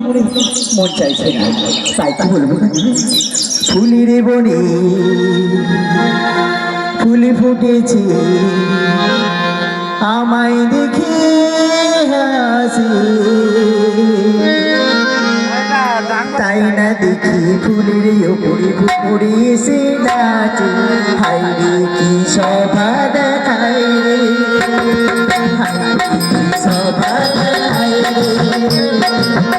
করে মন চাইছে না, তাই কি বলবো ফুলের বনে ফুল ফুটেছে আমায় দেখে হাসে, তাই না দেখি ফুলের ওপরে পুকুরে এসে নাচে, হাই রে কি শোভা দেখায় রে, শোভা দেখায় রে,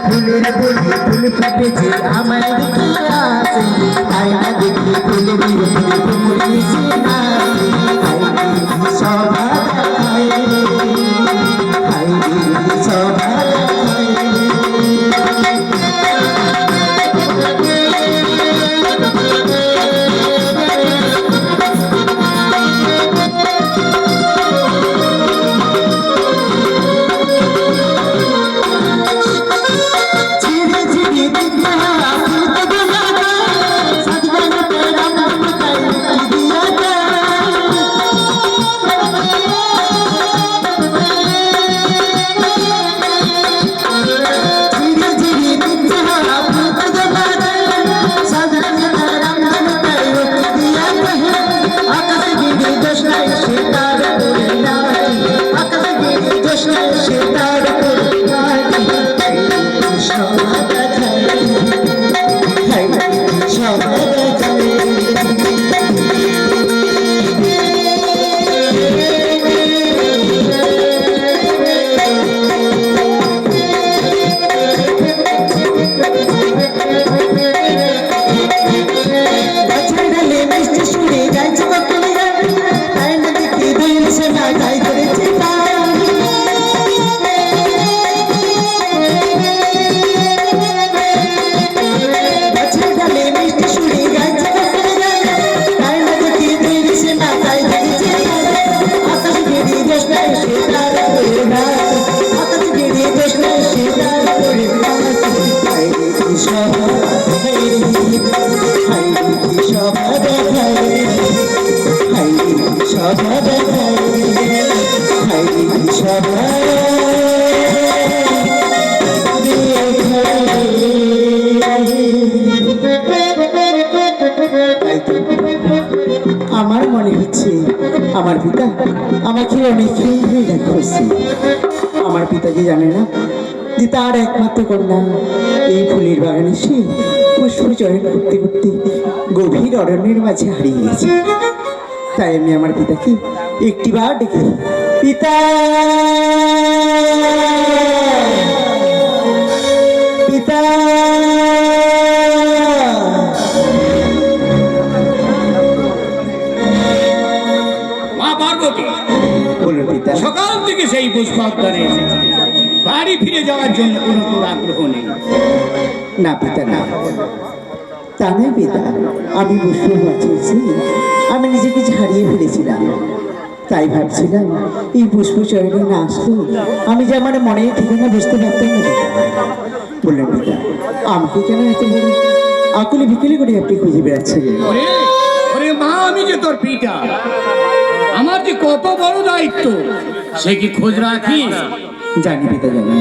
ফুলের বনে ফুল ফুটেছে আমায় দেখে হাসে, তাই না দেখি ফুলের ওপরে পুকুরে এসে নাচে, হাই রে কি শোভা দেখায় রে, হাই রে কি শোভা দেখায় রে। আমার মনে হচ্ছে আমার পিতা আমাকে অনেক খুশি। আমার পিতা কি জানে না যে তার একমাত্র কন্যা এই ফুলের বাগানে সে পুষ্প চয়ন করতে করতে গভীর অরণ্যের মাঝে হারিয়ে গেছে। তাই আমি আমার পিতাকে একটিবার ডেকে পিতা পিতা সকাল থেকে সেই পুষ্পোদ্যানে বাড়ি ফিরে যাওয়ার জন্য কোনো তোর আগ্রহ নেই? না পিতা না, তা নয় পিতা, আমি পুষ্প বাঁচিয়েছি, আমি নিজেকে হারিয়ে ফেলেছিলাম, তাই ভাবছিলাম এই পুষ্প চয়নে না আসলে আমি যে আমার মনের ঠিকানা বুঝতে পারতাম না। বললেন পিতা আমাকে কেন এত বড় আকুলি বিকেলে করে আপনি খুঁজে বেড়াচ্ছেন? মা, আমি যে তোর পিতা, আমার যে কত বড় দায়িত্ব সে কি খোঁজ রাখিস? জানি পিতা জানি,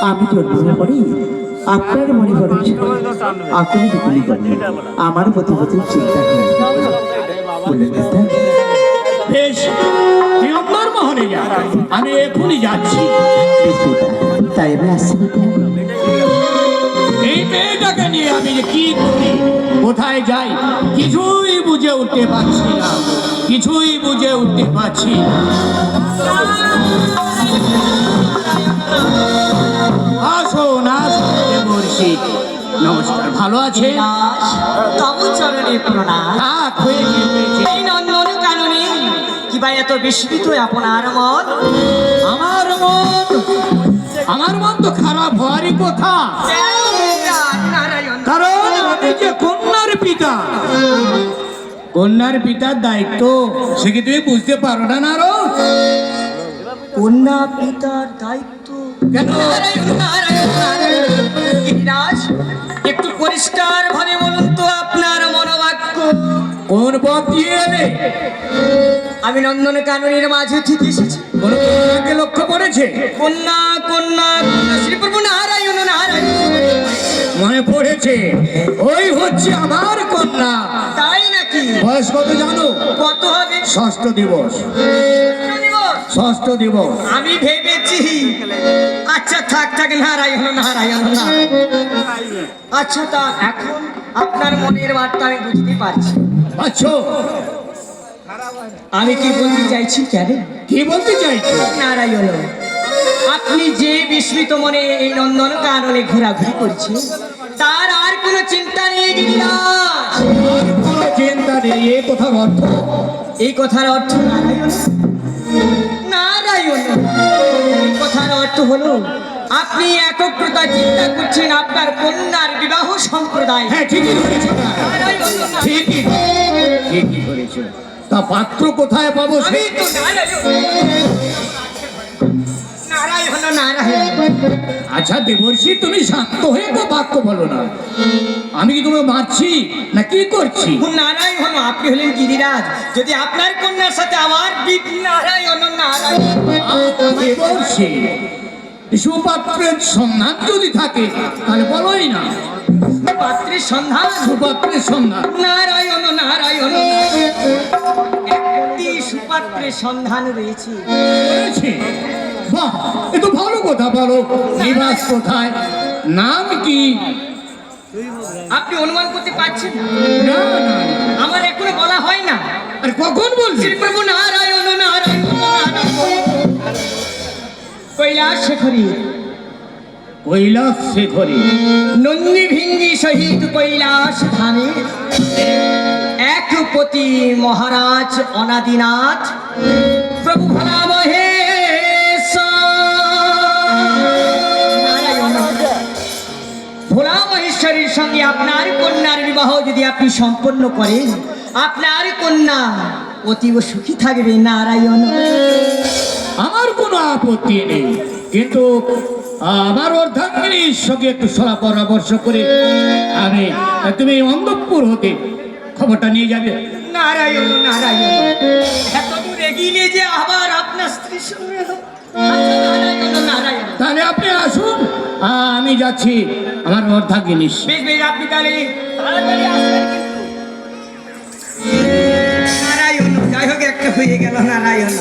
আমি জন্মের পরে আপনার মনে করেন আকুলি বিকুলি করেন, আমার প্রতি প্রতি চিন্তা করেন। বললেন পিতা বেশ, তুই আমার মহলে যা, আমি এখনই যাচ্ছি। তাই আমি আসছি পিতা। এই মেয়েটাকে নিয়ে আমি যে কি করি, কোথায় যাই, কিছুই বুঝে উঠতে পারছি না, কিছুই বুঝে উঠতে পারছি না। আসুন আসুন বলছি, নমস্কার, ভালো আছে? তবু চরণে প্রণাম। এই নন্দন কাননে কিবা এত বিস্মিত আপনার মন? আমার মন তো খারাপ হওয়ারই কথা, কারণ আমি যে কন্যার পিতা, কন্যার পিতার দায়িত্ব সে কি তুমি বুঝতে পারো না? আরো কন্যা পিতার দায়িত্ব কেন? একটু পরিষ্কার ভাবে বলুন তো আপনার মনোবাক্য কোন পথ দিয়ে এলে? আমি নন্দন কাননের মাঝে ঠিক এসেছি। কোন কন্যাকে লক্ষ্য করেছে? কন্যা কন্যা কন্যা শ্রীপ্রভু নারায়ণ নারায়ণ মনে পড়েছে, ওই হচ্ছে আমার কন্যা। তাই নাকি? বয়স কত জানো? কত হবে? ষষ্ঠ দিবস। দিবস? ষষ্ঠ দিবস। আমি ভেবেছি, আচ্ছা থাক থাক, নারায়ণ নারায়ণ না। আচ্ছা, তা এখন আপনার মনের বার্তা আমি বুঝতে পারছি। আচ্ছা, আমি কি বলতে চাইছি জানেন? কি বলতে চাইছো? নারায়ণ, আপনি যে বিস্মিত মনে এই নন্দন কাননে ঘোরাঘুরি করছেন, তার আর কোনো চিন্তা নেই গিরিরাজ। কোনো চিন্তা নেই। এ কথার অর্থ? এই কথার অর্থ নারায়ণ, নারায়ণ, এই কথার অর্থ হলো আপনি একগ্রতা চিন্তা করছেন আপনার কন্যার বিবাহ সম্প্রদায়। হ্যাঁ, ঠিকই ধরেছো। নারায়ণ, ঠিকই ঠিকই ধরেছো। তা পাত্র কোথায় পাবো? আমি তো নারায়ণ, নারায়ণ নারায়ণ। আচ্ছা দেবর্ষি, তুমি শান্ত হয়ে তো বাক্য বলো না। আমি কি তোমাকে মারছি না কি করছি? নারায়ণ, আপনি হলেন গিরিরাজ, যদি আপনার কন্যার সাথে আমার নারায়ণ নারায়ণ। দেবর্ষি, সুপাত্রের সন্ধান যদি থাকে তাহলে বলোই না। পাত্রের সন্ধান? সুপাত্রের সন্ধান। নারায়ণ নারায়ণ, একটি সুপাত্রের সন্ধান রয়েছে। রয়েছে? বাহ, এ তো ভালো কথা। বলো, নিবাস কোথায়, নাম কি? আপনি অনুমান করতে পারছেন না? না না, আমার এখনো বলা হয় না। আর কখন বলছি? শ্রীপ্রভু নারায়ণ নারায়ণ নারায়ণ। কৈলাস শেখরী, কৈলাস শেখরী, নন্দী ভিঙ্গি সহিত কৈলাস ধামে এক পতি মহারাজ অনাদিনাথ প্রভু ভোলা ভোলা মহেশ্বরীর সঙ্গে আপনার কন্যার বিবাহ যদি আপনি সম্পন্ন করেন, আপনার কন্যা অতীব সুখী থাকবে। নারায়ণ, আমার কোনো আপত্তি নেই, কিন্তু আমার অর্ধাঙ্গিনীর সঙ্গে একটু সলা পরামর্শ করে তুমি অন্তঃপুর হতে খবরটা নিয়ে যাবে। নারায়ণ নারায়ণ, এত দূর এগিয়ে যে আবার আপনার স্ত্রীর সঙ্গে। আচ্ছা, নারায়ণ নারায়ণ, তাহলে আপনি আসুন, আমি যাচ্ছি আমার অর্ধাঙ্গিনীর। বেশ বেশ, আপনি তাহলে তাড়াতাড়ি আসবেন কিন্তু। নারায়ণ, যাই হোক একটা হয়ে গেল। নারায়ণ,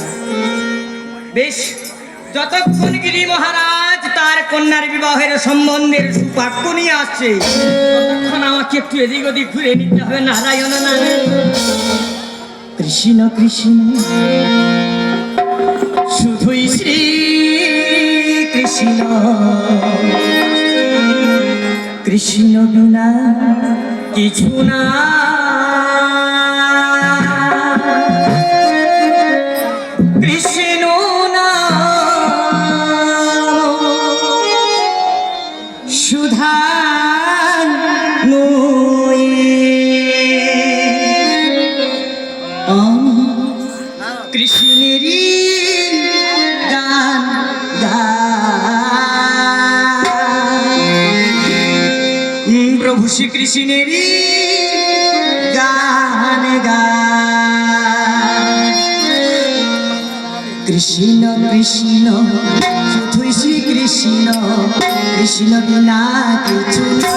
বেশ, যতক্ষণ গিরি মহারাজ তার কন্যার বিবাহের সম্বন্ধের বাক্য নিয়ে আসছে, ততক্ষণ আমাকে একটু এদিক ওদিক ঘুরে নিতে হবে। নারায়ণ নারায়ণ, কৃষ্ণ কৃষ্ণ, শুধুই শ্রী কৃষ্ণ, কৃষ্ণ বিনা কিছু না। কৃষ্ণ সুধা কৃষ্ণেরই গান প্রভু শ্রীকৃষ্ণেরই গান কৃষ্ণ কৃষ্ণ, শুধুই শ্রী কৃষ্ণ, কৃষ্ণ বিনা কিছু না।